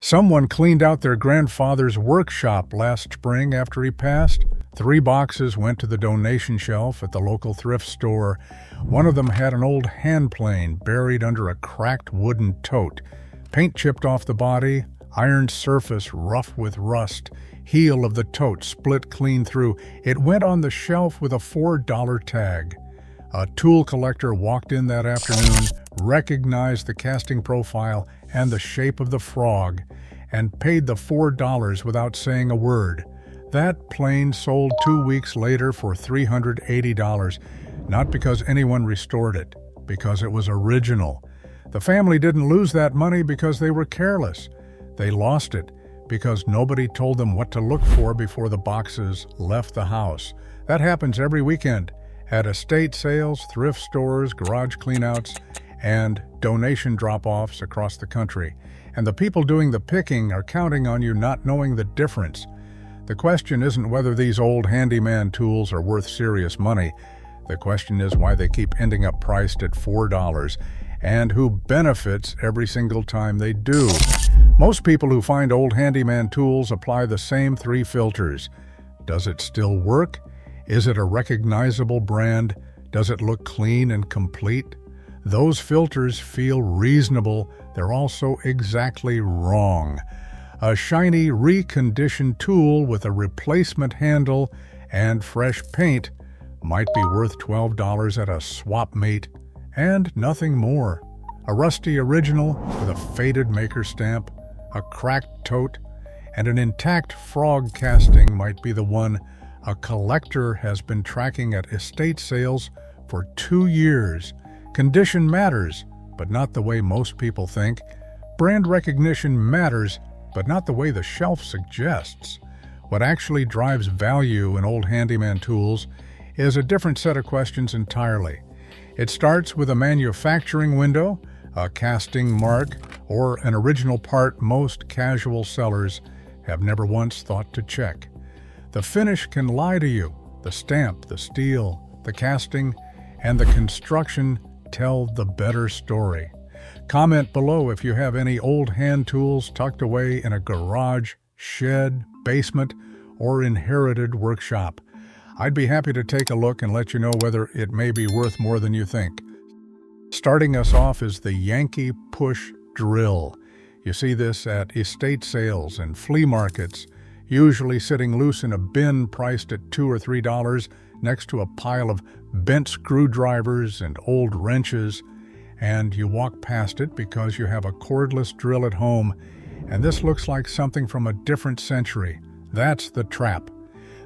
Someone cleaned out their grandfather's workshop last spring after he passed. 3 boxes went to the donation shelf at the local thrift store. One of them had an old hand plane buried under a cracked wooden tote. Paint chipped off the body, iron surface rough with rust. Heel of the tote split clean through. It went on the shelf with a $4 tag. A tool collector walked in that afternoon, recognized the casting profile and the shape of the frog, and paid the $4 without saying a word. That plane sold 2 weeks later for $380, not because anyone restored it, because it was original. The family didn't lose that money because they were careless. They lost it because nobody told them what to look for before the boxes left the house. That happens every weekend at estate sales, thrift stores, garage cleanouts, and donation drop-offs across the country. And the people doing the picking are counting on you not knowing the difference. The question isn't whether these old handyman tools are worth serious money. The question is why they keep ending up priced at $4, and who benefits every single time they do. Most people who find old handyman tools apply the same 3 filters. Does it still work? Is it a recognizable brand? Does it look clean and complete? Those filters feel reasonable. They're also exactly wrong. A shiny, reconditioned tool with a replacement handle and fresh paint might be worth $12 at a swap meet, and nothing more. A rusty original with a faded maker stamp, a cracked tote, and an intact frog casting might be the one a collector has been tracking at estate sales for 2 years. Condition matters, but not the way most people think. Brand recognition matters, but not the way the shelf suggests. What actually drives value in old handyman tools is a different set of questions entirely. It starts with a manufacturing window, a casting mark, or an original part most casual sellers have never once thought to check. The finish can lie to you. The stamp, the steel, the casting, and the construction tell the better story. Comment below if you have any old hand tools tucked away in a garage, shed, basement, or inherited workshop. I'd be happy to take a look and let you know whether it may be worth more than you think. Starting us off is the Yankee Push Drill. You see this at estate sales and flea markets, usually sitting loose in a bin priced at $2 or $3 next to a pile of bent screwdrivers and old wrenches, and you walk past it because you have a cordless drill at home, and this looks like something from a different century. That's the trap.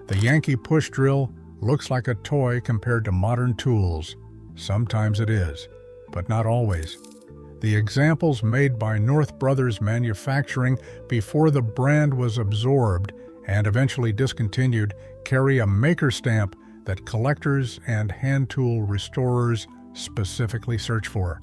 The Yankee Push Drill looks like a toy compared to modern tools. Sometimes it is, but not always. The examples made by North Brothers Manufacturing before the brand was absorbed and eventually discontinued carry a maker stamp that collectors and hand tool restorers specifically search for.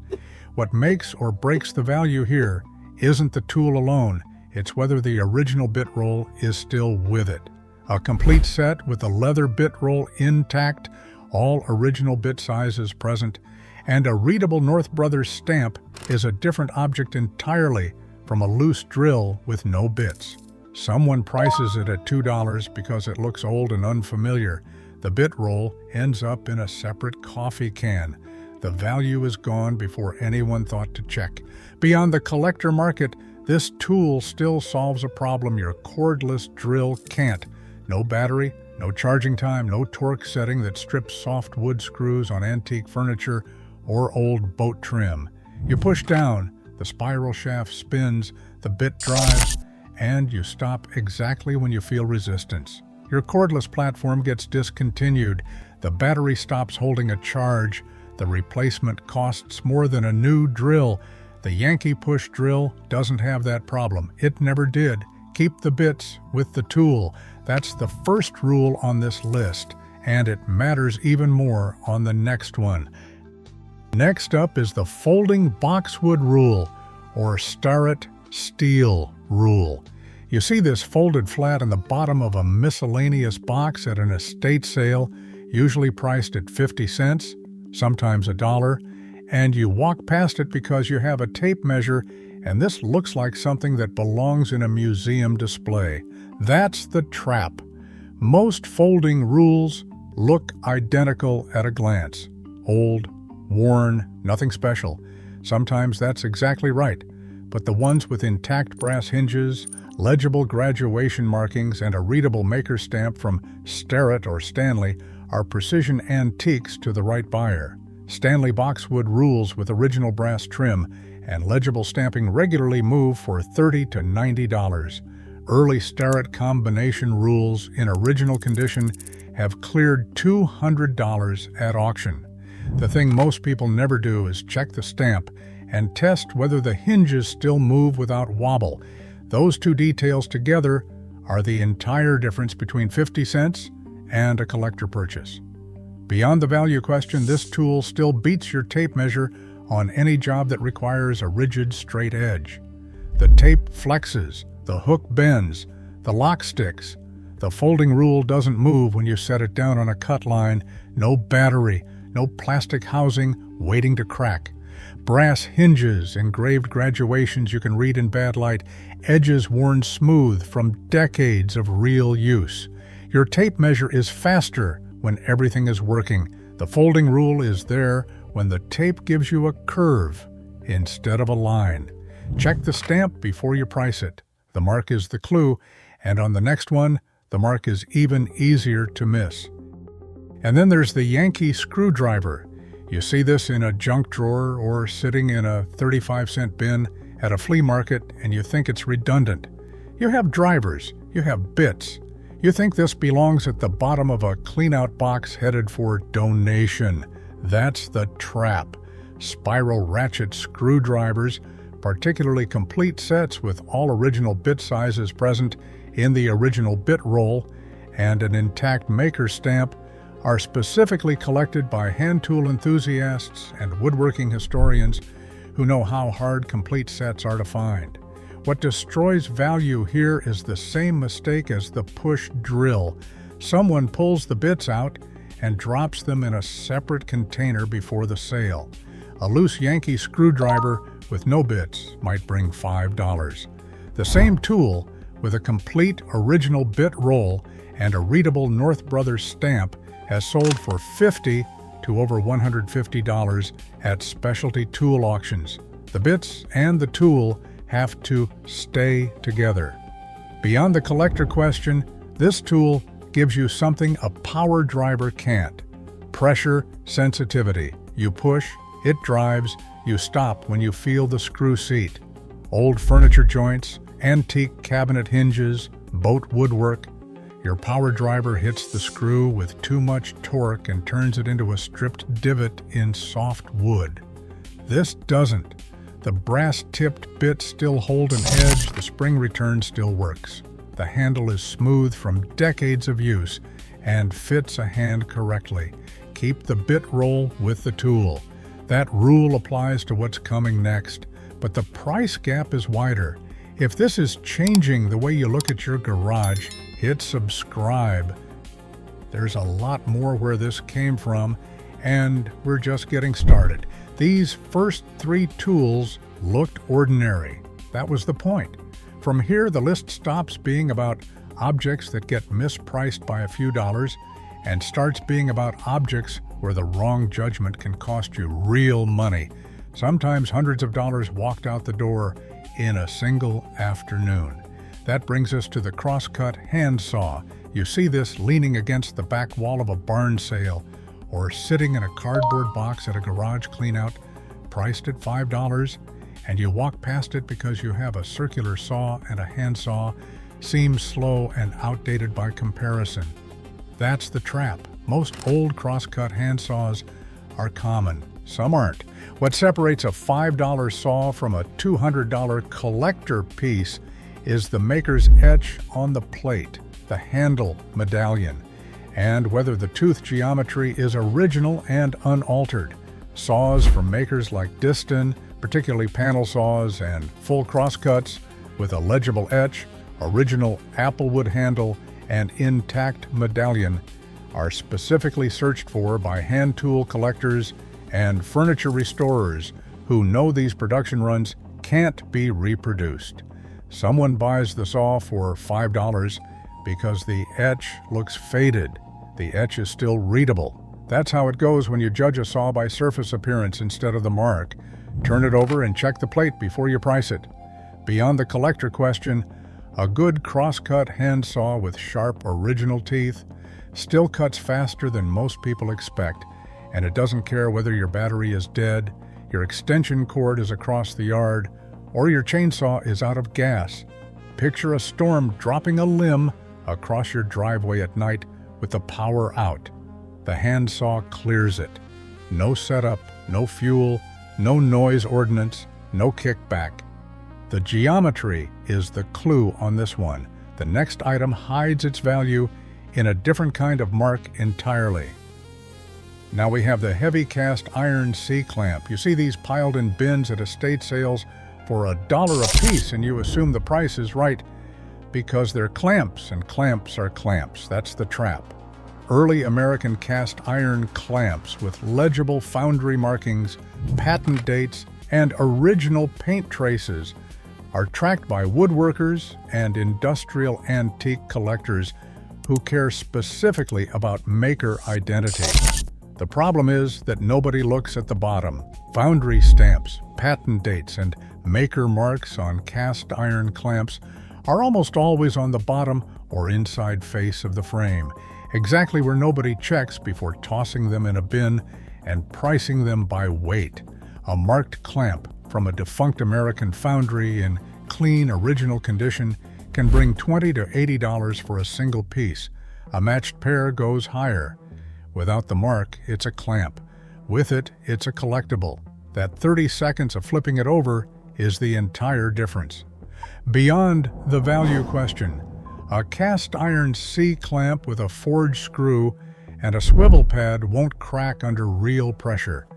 What makes or breaks the value here isn't the tool alone, it's whether the original bit roll is still with it. A complete set with the leather bit roll intact, all original bit sizes present, and a readable North Brothers stamp is a different object entirely from a loose drill with no bits. Someone prices it at $2 because it looks old and unfamiliar. The bit roll ends up in a separate coffee can. The value is gone before anyone thought to check. Beyond the collector market, this tool still solves a problem your cordless drill can't. No battery, no charging time, no torque setting that strips soft wood screws on antique furniture or old boat trim. You push down, the spiral shaft spins, the bit drives, and you stop exactly when you feel resistance. Your cordless platform gets discontinued, the battery stops holding a charge, the replacement costs more than a new drill. The Yankee Push Drill doesn't have that problem. It never did. Keep the bits with the tool. That's the first rule on this list, and it matters even more on the next one. Next up is the folding boxwood rule, or Starrett steel rule. You see this folded flat in the bottom of a miscellaneous box at an estate sale, usually priced at 50 cents, sometimes $1, and you walk past it because you have a tape measure and this looks like something that belongs in a museum display. That's the trap. Most folding rules look identical at a glance. Old, worn, nothing special. Sometimes that's exactly right, but the ones with intact brass hinges, legible graduation markings, and a readable maker stamp from Starrett or Stanley are precision antiques to the right buyer. Stanley boxwood rules with original brass trim and legible stamping regularly move for $30 to $90. Early Starrett combination rules in original condition have cleared $200 at auction. The thing most people never do is check the stamp and test whether the hinges still move without wobble. Those two details together are the entire difference between 50 cents and a collector purchase. Beyond the value question, this tool still beats your tape measure on any job that requires a rigid, straight edge. The tape flexes, the hook bends, the lock sticks. The folding rule doesn't move when you set it down on a cut line. No battery, no plastic housing waiting to crack. Brass hinges, engraved graduations you can read in bad light, edges worn smooth from decades of real use. Your tape measure is faster when everything is working. The folding rule is there when the tape gives you a curve instead of a line. Check the stamp before you price it. The mark is the clue, and on the next one, the mark is even easier to miss. And then there's the Yankee screwdriver. You see this in a junk drawer or sitting in a 35-cent bin at a flea market, and you think it's redundant. You have drivers, you have bits. You think this belongs at the bottom of a clean-out box headed for donation. That's the trap. Spiral ratchet screwdrivers, particularly complete sets with all original bit sizes present in the original bit roll, and an intact maker stamp, are specifically collected by hand tool enthusiasts and woodworking historians who know how hard complete sets are to find. What destroys value here is the same mistake as the push drill. Someone pulls the bits out and drops them in a separate container before the sale. A loose Yankee screwdriver with no bits might bring $5. The same tool with a complete original bit roll and a readable North Brothers stamp has sold for $50 to over $150 at specialty tool auctions. The bits and the tool have to stay together. Beyond the collector question, this tool gives you something a power driver can't. Pressure sensitivity. You push, it drives, you stop when you feel the screw seat. Old furniture joints, antique cabinet hinges, boat woodwork. Your power driver hits the screw with too much torque and turns it into a stripped divot in soft wood. This doesn't. The brass-tipped bits still hold an edge, the spring return still works. The handle is smooth from decades of use and fits a hand correctly. Keep the bit roll with the tool. That rule applies to what's coming next, but the price gap is wider. If this is changing the way you look at your garage, hit subscribe. There's a lot more where this came from, and we're just getting started. These first three tools looked ordinary. That was the point. From here, the list stops being about objects that get mispriced by a few dollars and starts being about objects where the wrong judgment can cost you real money. Sometimes hundreds of dollars walked out the door in a single afternoon. That brings us to the crosscut handsaw. You see this leaning against the back wall of a barn sale or sitting in a cardboard box at a garage cleanout, priced at $5, and you walk past it because you have a circular saw and a handsaw, seems slow and outdated by comparison. That's the trap. Most old crosscut handsaws are common. Some aren't. What separates a $5 saw from a $200 collector piece is the maker's etch on the plate, the handle medallion, and whether the tooth geometry is original and unaltered. Saws from makers like Diston, particularly panel saws and full crosscuts with a legible etch, original applewood handle, and intact medallion are specifically searched for by hand tool collectors and furniture restorers who know these production runs can't be reproduced. Someone buys the saw for $5 because the etch looks faded. The etch is still readable. That's how it goes when you judge a saw by surface appearance instead of the mark. Turn it over and check the plate before you price it. Beyond the collector question, a good cross-cut hand saw with sharp original teeth still cuts faster than most people expect, and it doesn't care whether your battery is dead, your extension cord is across the yard, or your chainsaw is out of gas. Picture a storm dropping a limb across your driveway at night with the power out. The handsaw clears it. No setup, no fuel, no noise ordinance, no kickback. The geometry is the clue on this one. The next item hides its value in a different kind of mark entirely. Now we have the heavy cast iron C-clamp. You see these piled in bins at estate sales for $1 a piece, and you assume the price is right because they're clamps, and clamps are clamps. That's the trap. Early American cast iron clamps with legible foundry markings, patent dates, and original paint traces are tracked by woodworkers and industrial antique collectors who care specifically about maker identity. The problem is that nobody looks at the bottom. Foundry stamps, patent dates, and maker marks on cast iron clamps are almost always on the bottom or inside face of the frame, exactly where nobody checks before tossing them in a bin and pricing them by weight. A marked clamp from a defunct American foundry in clean, original condition can bring $20 to $80 for a single piece. A matched pair goes higher. Without the mark, it's a clamp. With it, it's a collectible. That 30 seconds of flipping it over is the entire difference. Beyond the value question, a cast iron C-clamp with a forged screw and a swivel pad won't crack under real pressure.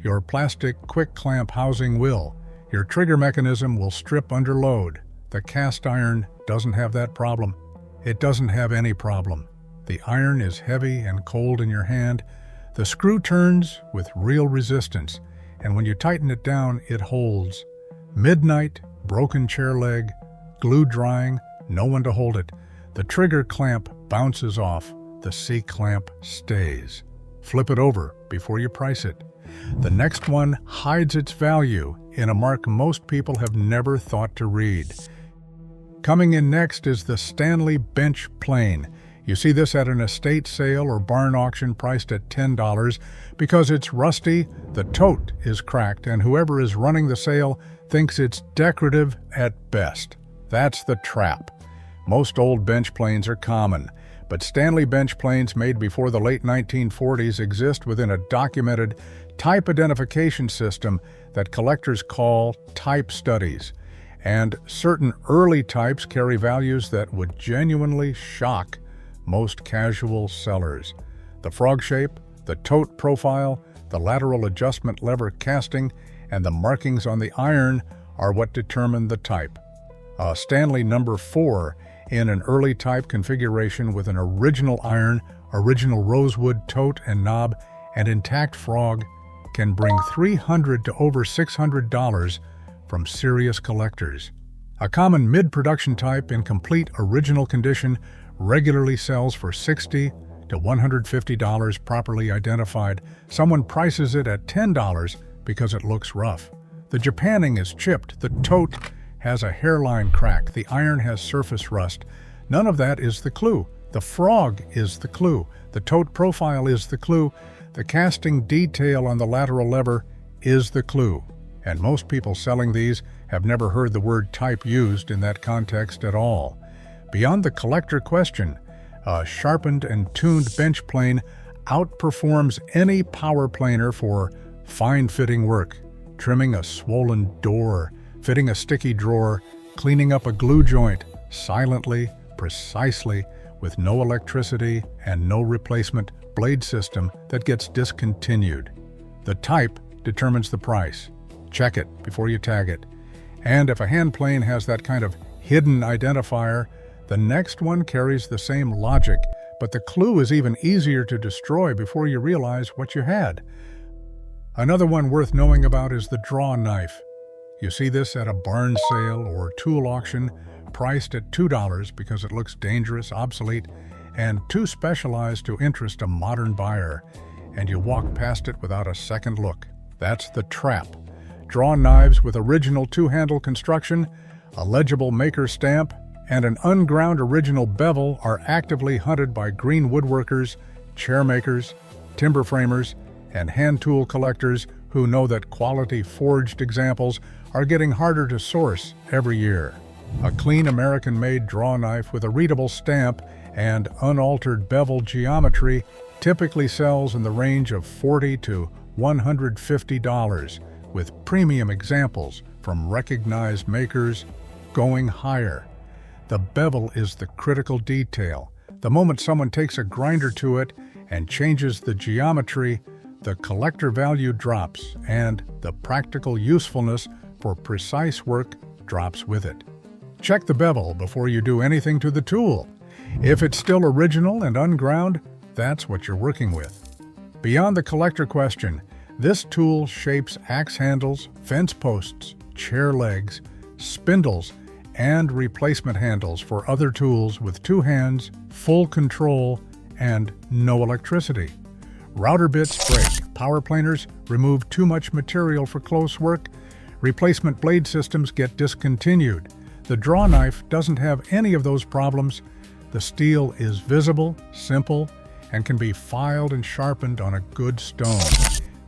Your plastic quick clamp housing will. Your trigger mechanism will strip under load. The cast iron doesn't have that problem. It doesn't have any problem. The iron is heavy and cold in your hand. The screw turns with real resistance, and when you tighten it down, it holds. Midnight, broken chair leg, glue drying, no one to hold it. The trigger clamp bounces off. The C-clamp stays. Flip it over before you price it. The next one hides its value in a mark most people have never thought to read. Coming in next is the Stanley Bench Plane. You see this at an estate sale or barn auction priced at $10 because it's rusty, the tote is cracked, and whoever is running the sale thinks it's decorative at best. That's the trap. Most old bench planes are common, but Stanley bench planes made before the late 1940s exist within a documented type identification system that collectors call type studies. And certain early types carry values that would genuinely shock most casual sellers. The frog shape, the tote profile, the lateral adjustment lever casting, and the markings on the iron are what determine the type. A Stanley number 4 in an early type configuration with an original iron, original rosewood tote and knob, and intact frog can bring $300 to over $600 from serious collectors. A common mid-production type in complete original condition regularly sells for $60 to $150 properly identified. Someone prices it at $10 because it looks rough. The Japanning is chipped, the tote has a hairline crack, the iron has surface rust. None of that is the clue. The frog is the clue. The tote profile is the clue. The casting detail on the lateral lever is the clue. And most people selling these have never heard the word type used in that context at all. Beyond the collector question, a sharpened and tuned bench plane outperforms any power planer for fine-fitting work, trimming a swollen door, fitting a sticky drawer, cleaning up a glue joint, silently, precisely, with no electricity and no replacement blade system that gets discontinued. The type determines the price. Check it before you tag it. And if a hand plane has that kind of hidden identifier, the next one carries the same logic, but the clue is even easier to destroy before you realize what you had. Another one worth knowing about is the draw knife. You see this at a barn sale or tool auction, priced at $2 because it looks dangerous, obsolete, and too specialized to interest a modern buyer, and you walk past it without a second look. That's the trap. Drawn knives with original two-handle construction, a legible maker stamp, and an unground original bevel are actively hunted by green woodworkers, chair makers, timber framers, and hand tool collectors who know that quality forged examples are getting harder to source every year. A clean American-made draw knife with a readable stamp and unaltered bevel geometry typically sells in the range of $40 to $150, with premium examples from recognized makers going higher. The bevel is the critical detail. The moment someone takes a grinder to it and changes the geometry, the collector value drops and the practical usefulness for precise work drops with it. Check the bevel before you do anything to the tool. If it's still original and unground, that's what you're working with. Beyond the collector question, this tool shapes axe handles, fence posts, chair legs, spindles, and replacement handles for other tools with two hands, full control, and no electricity. Router bits break, power planers remove too much material for close work, replacement blade systems get discontinued. The draw knife doesn't have any of those problems. The steel is visible, simple, and can be filed and sharpened on a good stone.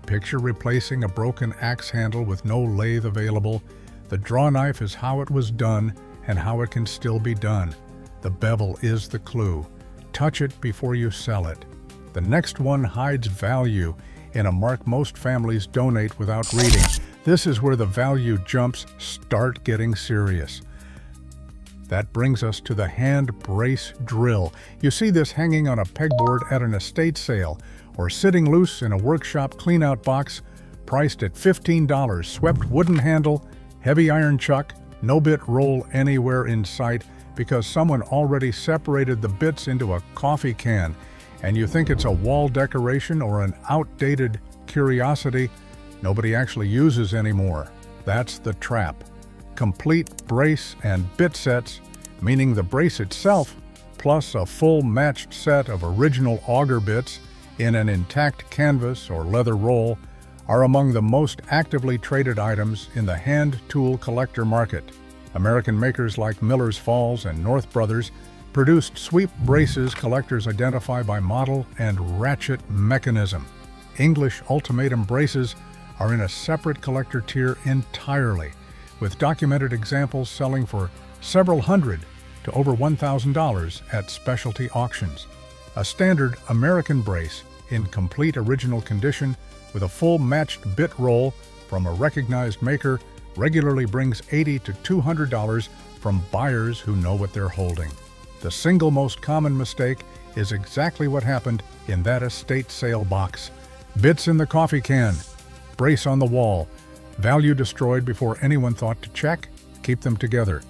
Picture replacing a broken axe handle with no lathe available. The draw knife is how it was done and how it can still be done. The bevel is the clue. Touch it before you sell it. The next one hides value in a mark most families donate without reading. This is where the value jumps start getting serious. That brings us to the hand brace drill. You see this hanging on a pegboard at an estate sale or sitting loose in a workshop cleanout box, priced at $15, swept wooden handle, heavy iron chuck, no bit roll anywhere in sight because someone already separated the bits into a coffee can, and you think it's a wall decoration or an outdated curiosity nobody actually uses anymore. That's the trap. Complete brace and bit sets, meaning the brace itself, plus a full matched set of original auger bits in an intact canvas or leather roll, are among the most actively traded items in the hand tool collector market. American makers like Miller's Falls and North Brothers produced sweep braces collectors identify by model and ratchet mechanism. English ultimatum braces are in a separate collector tier entirely, with documented examples selling for several hundred to over $1,000 at specialty auctions. A standard American brace in complete original condition with a full matched bit roll from a recognized maker regularly brings $80 to $200 from buyers who know what they're holding. The single most common mistake is exactly what happened in that estate sale box. Bits in the coffee can, brace on the wall, value destroyed before anyone thought to check, keep them together.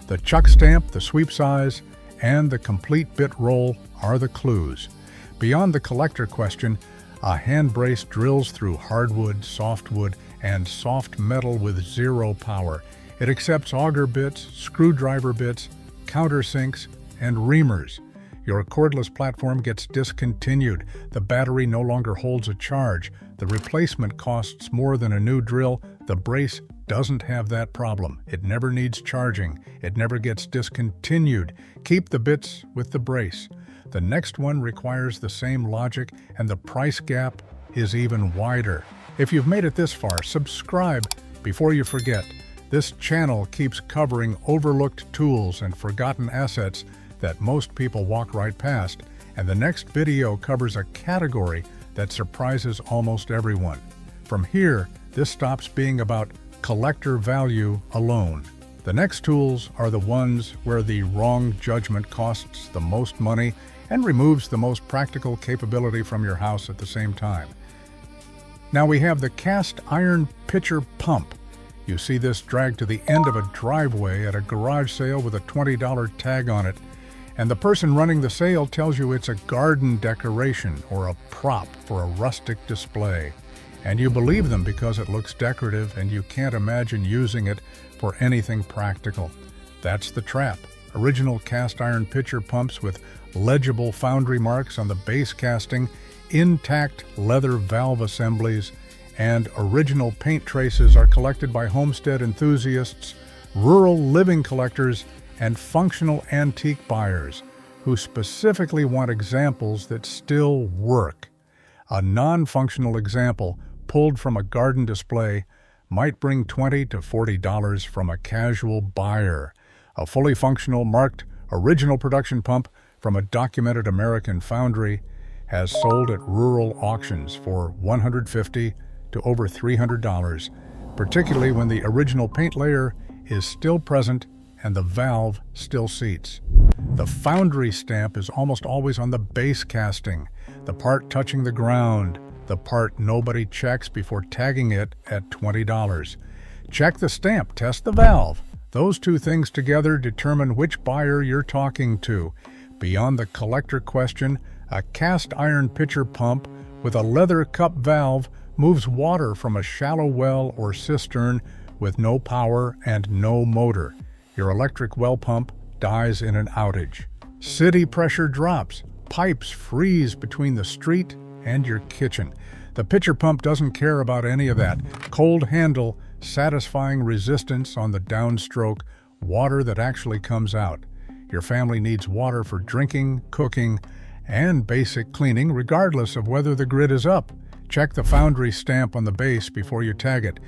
The chuck stamp, the sweep size, and the complete bit roll are the clues. Beyond the collector question, a hand brace drills through hardwood, softwood, and soft metal with zero power. It accepts auger bits, screwdriver bits, countersinks, and reamers. Your cordless platform gets discontinued. The battery no longer holds a charge. The replacement costs more than a new drill. The brace doesn't have that problem. It never needs charging. It never gets discontinued. Keep the bits with the brace. The next one requires the same logic, and the price gap is even wider. If you've made it this far, subscribe before you forget. This channel keeps covering overlooked tools and forgotten assets that most people walk right past, and the next video covers a category that surprises almost everyone. From here, this stops being about collector value alone. The next tools are the ones where the wrong judgment costs the most money and removes the most practical capability from your house at the same time. Now we have the cast iron pitcher pump. You see this dragged to the end of a driveway at a garage sale with a $20 tag on it, and the person running the sale tells you it's a garden decoration or a prop for a rustic display. And you believe them because it looks decorative and you can't imagine using it for anything practical. That's the trap. Original cast iron pitcher pumps with legible foundry marks on the base casting, intact leather valve assemblies, and original paint traces are collected by homestead enthusiasts, rural living collectors, and functional antique buyers who specifically want examples that still work. A non-functional example pulled from a garden display might bring $20 to $40 from a casual buyer. A fully functional, marked, original production pump from a documented American foundry has sold at rural auctions for $150 to over $300, particularly when the original paint layer is still present and the valve still seats. The foundry stamp is almost always on the base casting, the part touching the ground, the part nobody checks before tagging it at $20. Check the stamp, test the valve. Those two things together determine which buyer you're talking to. Beyond the collector question, a cast iron pitcher pump with a leather cup valve moves water from a shallow well or cistern with no power and no motor. Your electric well pump dies in an outage. City pressure drops. Pipes freeze between the street and your kitchen. The pitcher pump doesn't care about any of that. Cold handle, satisfying resistance on the downstroke, water that actually comes out. Your family needs water for drinking, cooking, and basic cleaning, regardless of whether the grid is up. Check the foundry stamp on the base before you tag it.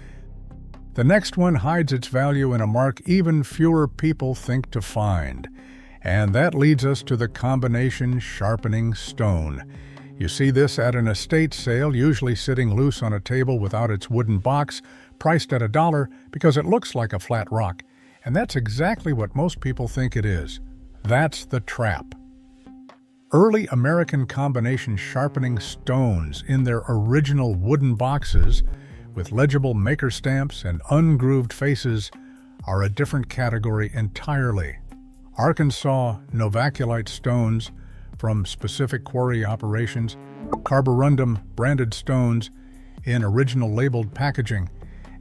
The next one hides its value in a mark even fewer people think to find. And that leads us to the combination sharpening stone. You see this at an estate sale, usually sitting loose on a table without its wooden box, priced at $1 because it looks like a flat rock. And that's exactly what most people think it is. That's the trap. Early American combination sharpening stones in their original wooden boxes with legible maker stamps and ungrooved faces are a different category entirely. Arkansas novaculite stones from specific quarry operations, carborundum branded stones in original labeled packaging,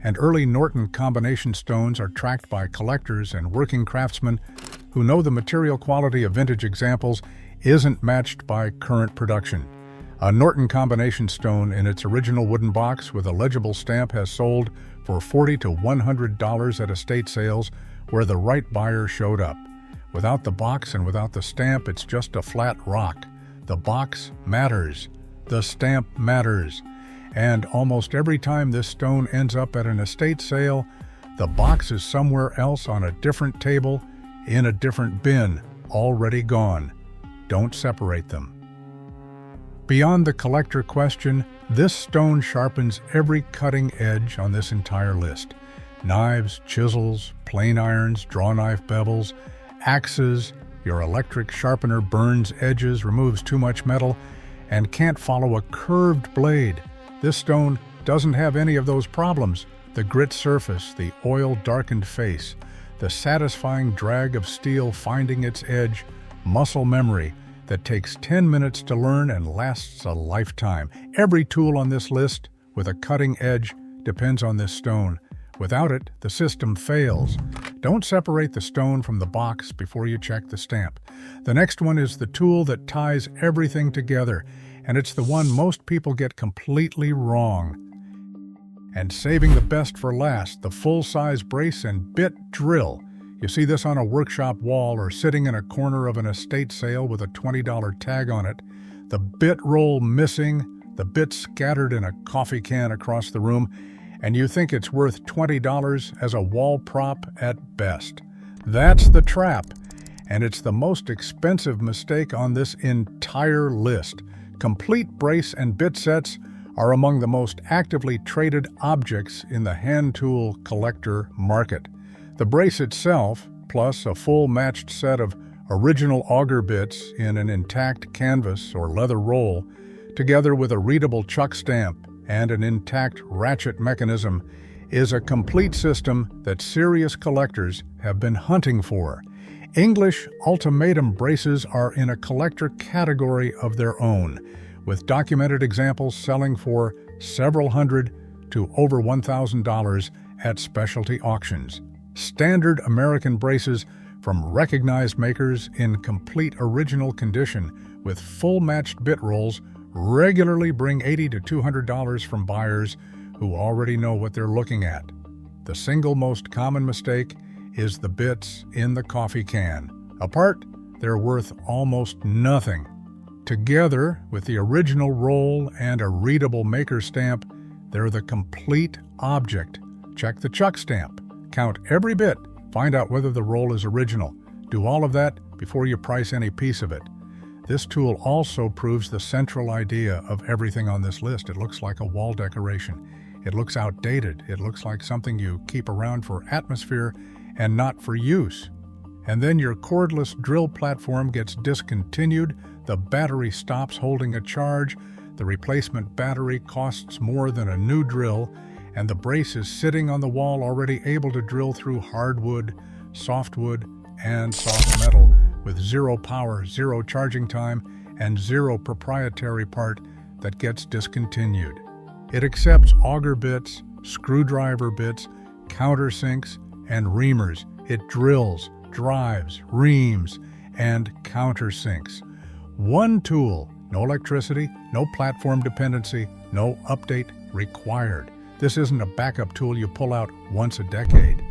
and early Norton combination stones are tracked by collectors and working craftsmen who know the material quality of vintage examples isn't matched by current production. A Norton combination stone in its original wooden box with a legible stamp has sold for $40 to $100 at estate sales where the right buyer showed up. Without the box and without the stamp, it's just a flat rock. The box matters. The stamp matters. And almost every time this stone ends up at an estate sale, the box is somewhere else on a different table, in a different bin, already gone. Don't separate them. Beyond the collector question, this stone sharpens every cutting edge on this entire list. Knives, chisels, plane irons, draw knife bevels, axes. Your electric sharpener burns edges, removes too much metal, and can't follow a curved blade. This stone doesn't have any of those problems. The grit surface, the oil-darkened face, the satisfying drag of steel finding its edge, muscle memory that takes 10 minutes to learn and lasts a lifetime. Every tool on this list with a cutting edge depends on this stone. Without it, the system fails. Don't separate the stone from the box before you check the stamp. The next one is the tool that ties everything together, and it's the one most people get completely wrong. And saving the best for last, the full-size brace and bit drill. You see this on a workshop wall or sitting in a corner of an estate sale with a $20 tag on it. The bit roll missing, the bit scattered in a coffee can across the room, and you think it's worth $20 as a wall prop at best. That's the trap, and it's the most expensive mistake on this entire list. Complete brace and bit sets are among the most actively traded objects in the hand tool collector market. The brace itself, plus a full matched set of original auger bits in an intact canvas or leather roll, together with a readable chuck stamp and an intact ratchet mechanism, is a complete system that serious collectors have been hunting for. English ultimatum braces are in a collector category of their own, with documented examples selling for several hundred to over $1,000 at specialty auctions. Standard American braces from recognized makers in complete original condition with full matched bit rolls regularly bring $80 to $200 from buyers who already know what they're looking at. The single most common mistake is the bits in the coffee can. Apart, they're worth almost nothing. Together, with the original roll and a readable maker stamp, they're the complete object. Check the Chuck stamp. Count every bit. Find out whether the roll is original. Do all of that before you price any piece of it. This tool also proves the central idea of everything on this list. It looks like a wall decoration. It looks outdated. It looks like something you keep around for atmosphere and not for use. And then your cordless drill platform gets discontinued, the battery stops holding a charge, the replacement battery costs more than a new drill, and the brace is sitting on the wall already able to drill through hardwood, softwood, and soft metal with zero power, zero charging time, and zero proprietary part that gets discontinued. It accepts auger bits, screwdriver bits, countersinks, and reamers. It drills, drives, reams, and countersinks. One tool, no electricity, no platform dependency, no update required. This isn't a backup tool you pull out once a decade.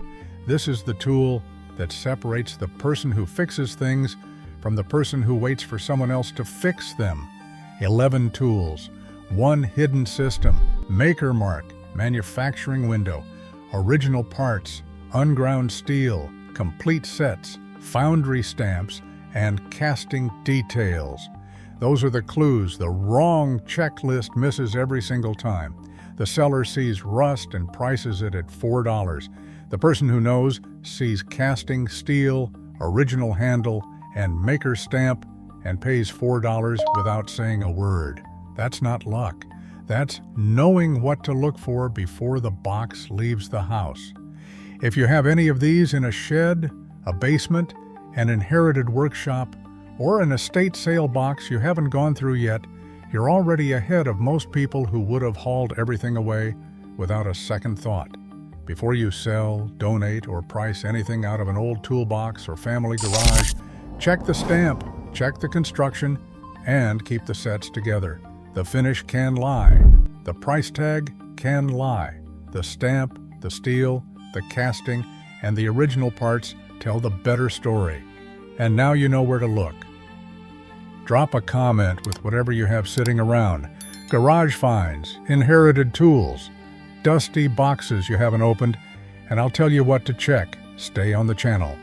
This is the tool that separates the person who fixes things from the person who waits for someone else to fix them. 11 tools, one hidden system, maker mark, manufacturing window, original parts, unground steel, complete sets, foundry stamps, and casting details. Those are the clues. The wrong checklist misses every single time. The seller sees rust and prices it at $4. The person who knows sees casting, steel, original handle, and maker stamp and pays $4 without saying a word. That's not luck. That's knowing what to look for before the box leaves the house. If you have any of these in a shed, a basement, an inherited workshop, or an estate sale box you haven't gone through yet, you're already ahead of most people who would have hauled everything away without a second thought. Before you sell, donate, or price anything out of an old toolbox or family garage, check the stamp, check the construction, and keep the sets together. The finish can lie. The price tag can lie. The stamp, the steel, the casting, and the original parts tell the better story. And now you know where to look. Drop a comment with whatever you have sitting around. Garage finds, inherited tools, dusty boxes you haven't opened, and I'll tell you what to check. Stay on the channel.